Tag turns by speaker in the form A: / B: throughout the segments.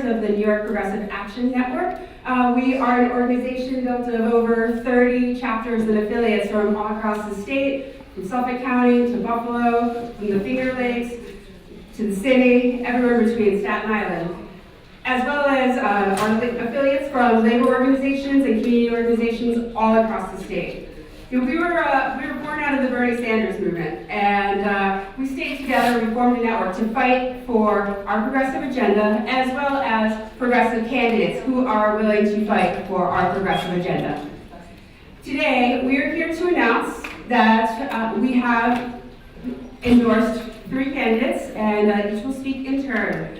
A: members of the New York Progressive Action Network. We are an organization built of over 30 chapters and affiliates from all across the state, from Suffolk County to Buffalo, from the Finger Lakes to the city, everywhere between Staten Island, as well as our affiliates from labor organizations and community organizations all across the state. You know, we were born out of the Bernie Sanders movement, and we stayed together, we formed a network to fight for our progressive agenda, as well as progressive candidates who are willing to fight for our progressive agenda. Today, we are here to announce that we have endorsed 3 candidates, and each will speak in turn.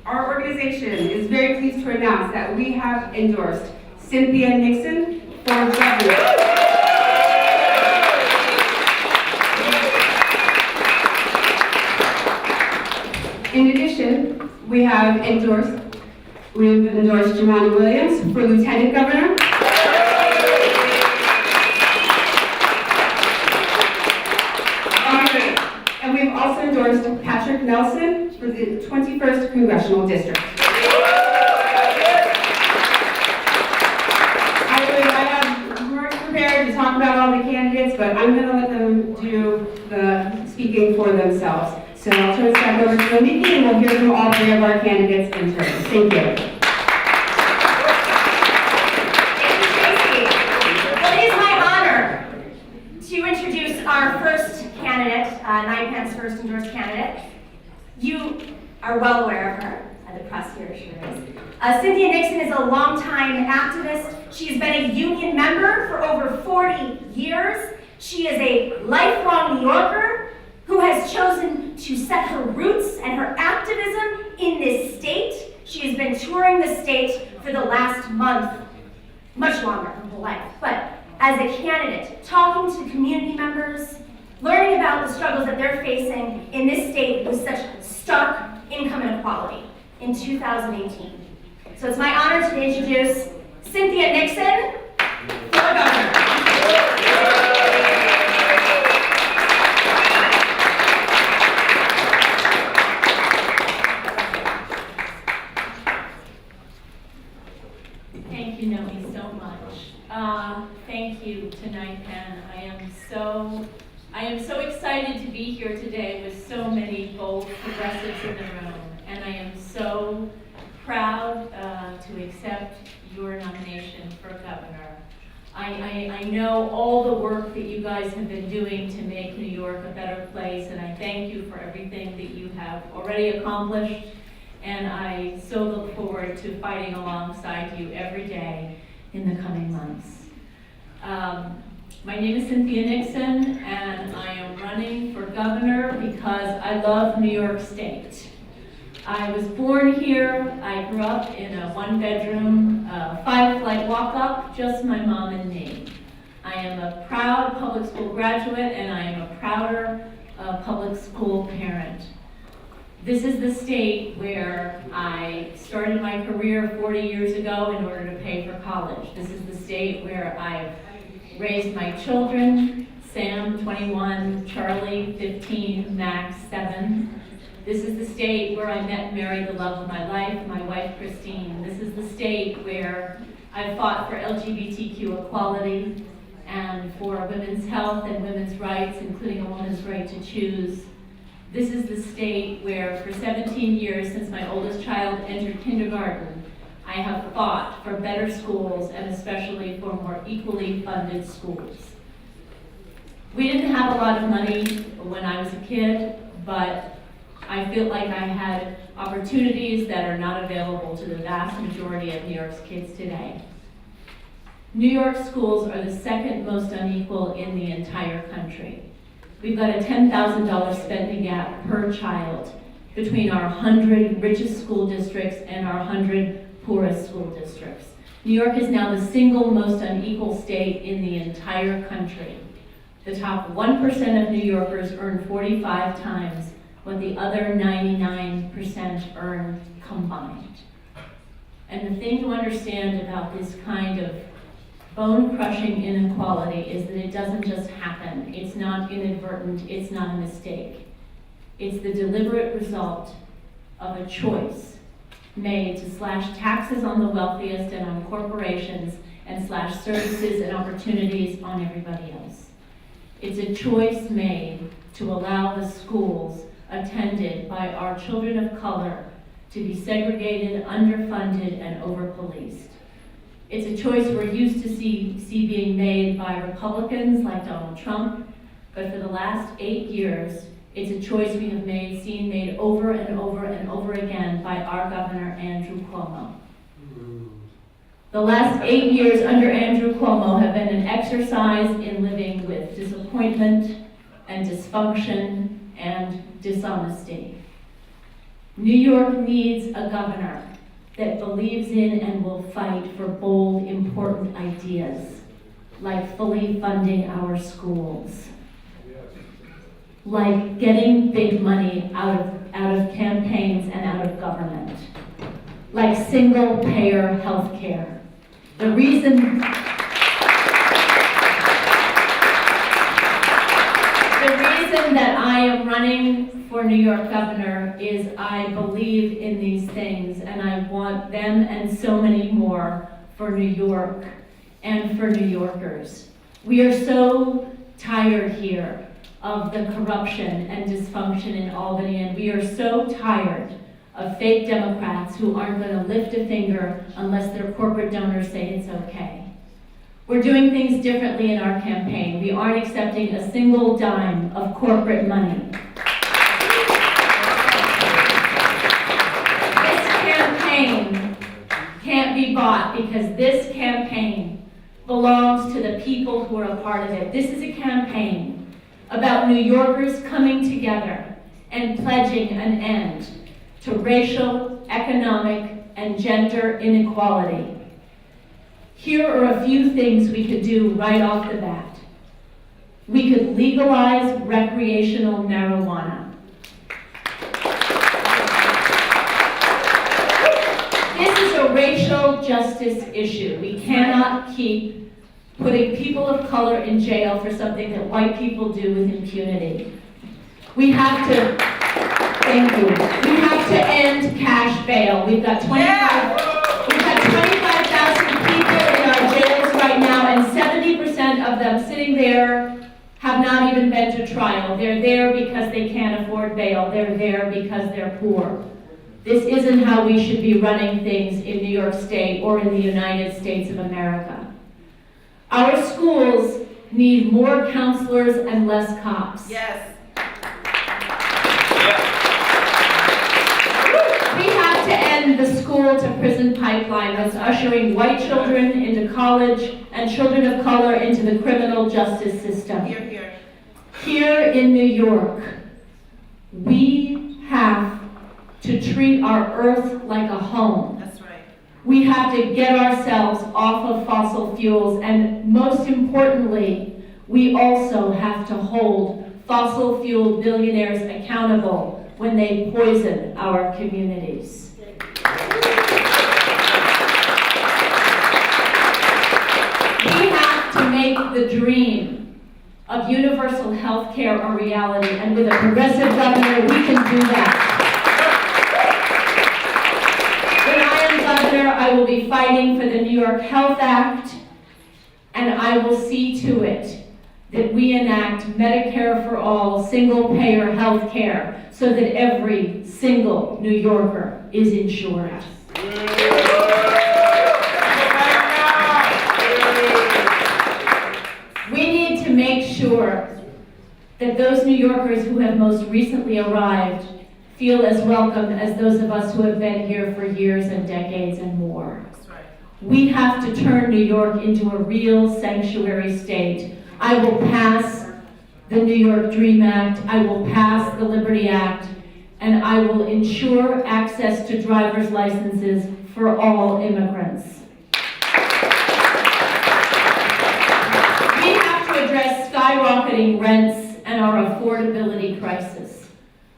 A: Our organization is very pleased to announce that we have endorsed Cynthia Nixon for governor. In addition, we have endorsed Jumaane Williams for lieutenant governor. And we've also endorsed Patrick Nelson for the 21st Congressional District. I have more prepared to talk about all the candidates, but I'm going to let them do the speaking for themselves. So I'll turn it back over to Nikki, and we'll hear from all 3 of our candidates in turn. Thank you.
B: Thank you, Tracy. Well, it is my honor to introduce our first candidate, NYPAN's first endorsed candidate. You are well aware of her. The press here sure is. Cynthia Nixon is a longtime activist. She has been a union member for over 40 years. She is a lifelong New Yorker who has chosen to set her roots and her activism in this state. She has been touring the state for the last month, much longer, her whole life. But as a candidate, talking to community members, learning about the struggles that they're facing in this state with such stark income inequality in 2018. So it's my honor to introduce Cynthia Nixon for governor.
C: Thank you, Noe, so much. Thank you to NYPAN. I am so excited to be here today with so many bold progressives in the room, and I am so proud to accept your nomination for governor. I know all the work that you guys have been doing to make New York a better place, and I thank you for everything that you have already accomplished. And I so look forward to fighting alongside you every day in the coming months. My name is Cynthia Nixon, and I am running for governor because I love New York State. I was born here. I grew up in a 1-bedroom, 5-flight walk-up, just my mom and me. I am a proud public school graduate, and I am a prouder public school parent. This is the state where I started my career 40 years ago in order to pay for college. This is the state where I've raised my children, Sam, 21, Charlie, 15, Max, 7. This is the state where I met and married the love of my life, my wife, Christine. This is the state where I fought for LGBTQ equality and for women's health and women's rights, including a woman's right to choose. This is the state where for 17 years since my oldest child entered kindergarten, I have fought for better schools and especially for more equally funded schools. We didn't have a lot of money when I was a kid, but I feel like I had opportunities that are not available to the vast majority of New York's kids today. New York schools are the second most unequal in the entire country. We've got a $10,000 spending gap per child between our 100 richest school districts and our 100 poorest school districts. New York is now the single most unequal state in the entire country. The top 1% of New Yorkers earn 45 times what the other 99% earn combined. And the thing to understand about this kind of bone-crushing inequality is that it doesn't just happen. It's not inadvertent, it's not a mistake. It's the deliberate result of a choice made to slash taxes on the wealthiest and on corporations and slash services and opportunities on everybody else. It's a choice made to allow the schools attended by our children of color to be segregated, underfunded, and over-policed. It's a choice we're used to see being made by Republicans like Donald Trump, but for the last 8 years, it's a choice we have seen made over and over and over again by our governor, Andrew Cuomo. The last 8 years under Andrew Cuomo have been an exercise in living with disappointment and dysfunction and dishonesty. New York needs a governor that believes in and will fight for bold, important ideas, like fully funding our schools, like getting big money out of campaigns and out of government, like single-payer health care. The reason that I am running for New York governor is I believe in these things, and I want them and so many more for New York and for New Yorkers. We are so tired here of the corruption and dysfunction in Albany, and we are so tired of fake Democrats who aren't going to lift a finger unless their corporate donors say it's okay. We're doing things differently in our campaign. We aren't accepting a single dime of corporate money. This campaign can't be bought because this campaign belongs to the people who are a part of it. This is a campaign about New Yorkers coming together and pledging an end to racial, economic, and gender inequality. Here are a few things we could do right off the bat. We could legalize recreational marijuana. This is a racial justice issue. We cannot keep putting people of color in jail for something that white people do with impunity. We have to, thank you, we have to end cash bail. We've got 25,000 people in our jails right now, and 70% of them sitting there have not even been to trial. They're there because they can't afford bail. They're there because they're poor. This isn't how we should be running things in New York State or in the United States of America. Our schools need more counselors and less cops.
D: Yes.
C: We have to end the school to prison pipeline that's ushering white children into college and children of color into the criminal justice system.
D: Here, here.
C: Here in New York, we have to treat our earth like a home.
D: That's right.
C: We have to get ourselves off of fossil fuels, and most importantly, we also have to hold fossil fuel billionaires accountable when they poison our communities. We have to make the dream of universal health care a reality, and with a progressive governor, we can do that. When I am governor, I will be fighting for the New York Health Act, and I will see to it that we enact Medicare for all, single-payer health care, so that every single New Yorker is insured. We need to make sure that those New Yorkers who have most recently arrived feel as welcome as those of us who have been here for years and decades and more.
D: That's right.
C: We have to turn New York into a real sanctuary state. I will pass the New York Dream Act, I will pass the Liberty Act, and I will ensure access to driver's licenses for all immigrants. We have to address skyrocketing rents and our affordability crisis.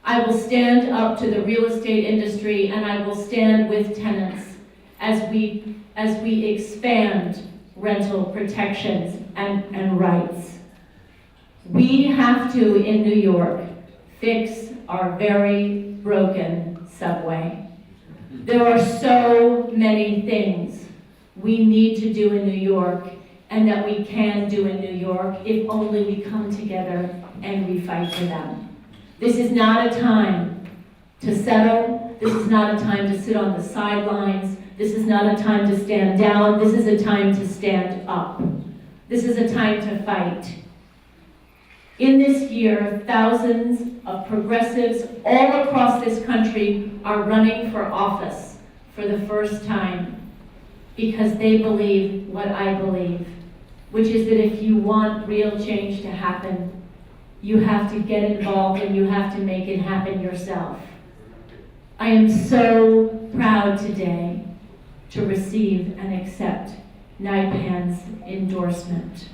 C: I will stand up to the real estate industry, and I will stand with tenants as we expand rental protections and rights. We have to, in New York, fix our very broken subway. There are so many things we need to do in New York and that we can do in New York if only we come together and we fight for them. This is not a time to settle. This is not a time to sit on the sidelines. This is not a time to stand down. This is a time to stand up. This is a time to fight. In this year, thousands of progressives all across this country are running for office for the first time because they believe what I believe, which is that if you want real change to happen, you have to get involved and you have to make it happen yourself. I am so proud today to receive and accept NYPAN's endorsement.